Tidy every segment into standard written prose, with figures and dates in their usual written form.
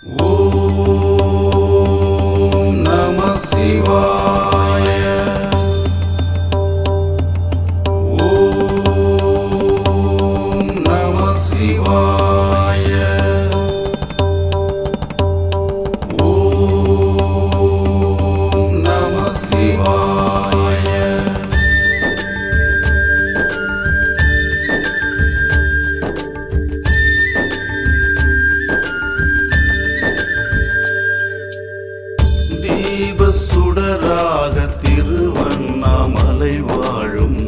ஓம் நம சிவாய. ஓம் நம சிவாய. ஓம் நம சிவாய. தீபசுடராக திருவண்ணாமலை வாழும்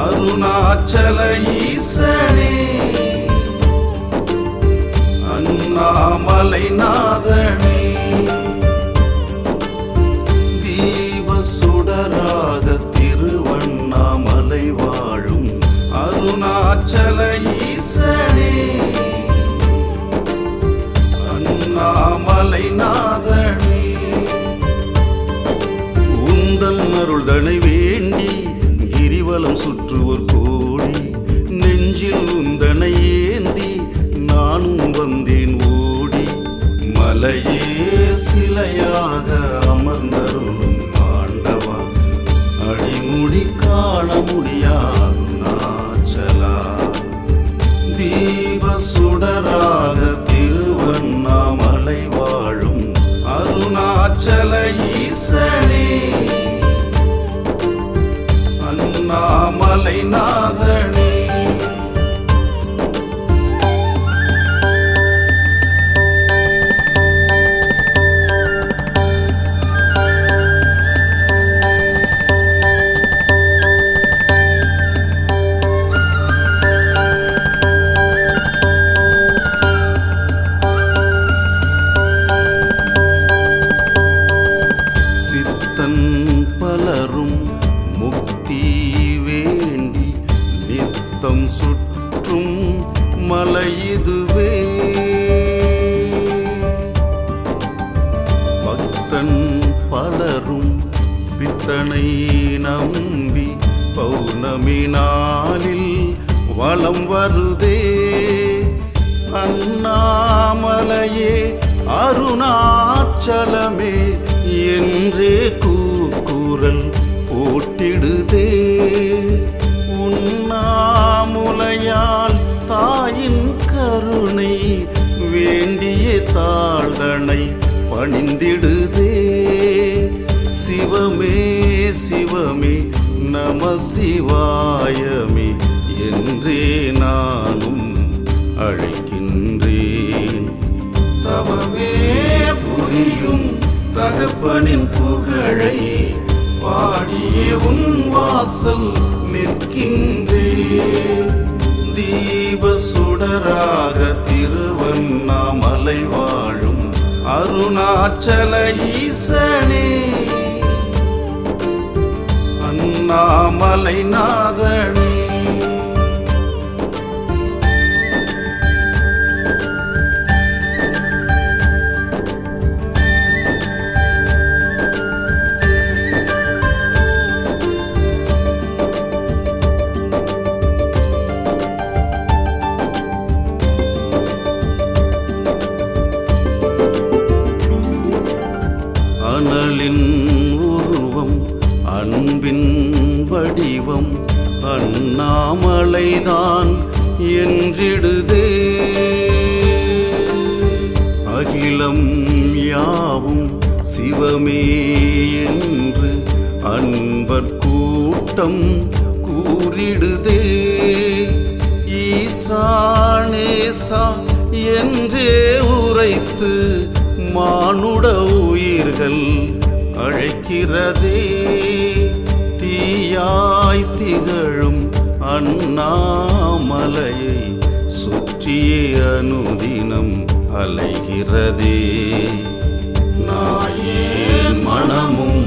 அருணாச்சல ஈசனே, அண்ணாமலை நாதனே. தீபசுடராக திருவண்ணாமலை வாழும் அருணாச்சல ஈசனே, அண்ணாமலை நாதனே. அருள்தனை வேண்டி கிரிவலம் சுற்றுவோர் கோடி, நெஞ்சில் உந்தனை ஏந்தி நானும் வந்தேன் ஓடி. மலையே சிலையாக அமர்ந்தருளும் ஆண்டவா, அடிமுடி காண முடியாது நாச்சலா. தீப சுடராக திருவண்ணாமலை வாழும் அருணாச்சல ஈசனே, அண்ணாமலை நாதனே. சித்தன் பலரும் முக்தி வேண்டி நித்தம் சுற்றும் மலையிதுவே. பக்தன் பலரும் பித்தனை நம்பி பௌர்ணமி நாளில் வலம் வருதே. அண்ணாமலையே அருணாச்சலமே என்றே கூக்குரல் போட்டிடுதே. உண்ணாமுலையால் தாயின் கருணை வேண்டிய தாழ்தனை பணிந்திடுதே. சிவமே சிவமே நம சிவாயமே என்றே நானும் அழைக்கின்றேன். தவமே புரியும் தகப்பனின் புகழை பாடியே உன் வாசல் நிற்கின்றேன். தீப சுடராக திருவண்ணாமலை வாழும் அருணாச்சல ஈசனே, அண்ணாமலை நாதனே. அனலின் உருவம் அன்பின் வடிவம் அண்ணாமலைதான் என்றிடுதே. அகிலம் யாவும் சிவமே என்று அன்பர் கூட்டம் கூறிடுதே. ஈசானேசா என்றே உரைத்து மானுட உயிர்கள் அழைக்கிறதே. தீயாய் திகழும் அண்ணாமலையை சுற்றியே அனுதினம் அலைகிறதே. நாயேன் மனமும்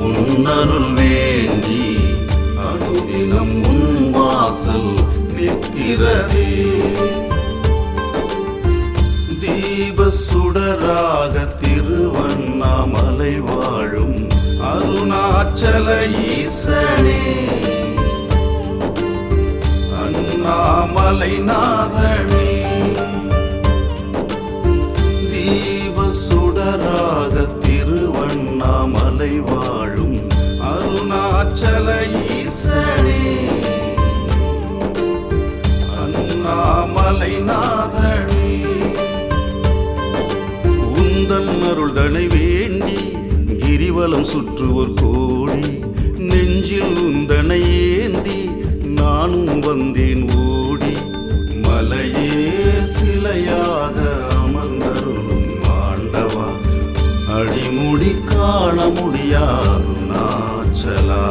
உன்னருள் வேண்டி அனுதினம் உன் வாசல் நிற்கிறதே. தீப சுடராக திருவண்ணாமலை வாழும் அருணாச்சல ஈசனே, அண்ணாமலை நாதனே. தீப உந்தனை வேண்டி கிரிவலம் சுற்றுவோர் கோடி, நெஞ்சில் உந்தனை ஏந்தி நானும் வந்தேன் ஓடி. மலையே சிலையாக அமர்ந்தருளும் ஆண்டவா, அடிமுடி காண முடியாது நாச்சலா.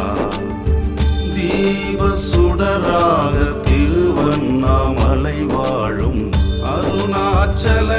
தீப சுடராக திருவண்ணாமலை வாழும் அருணாச்சல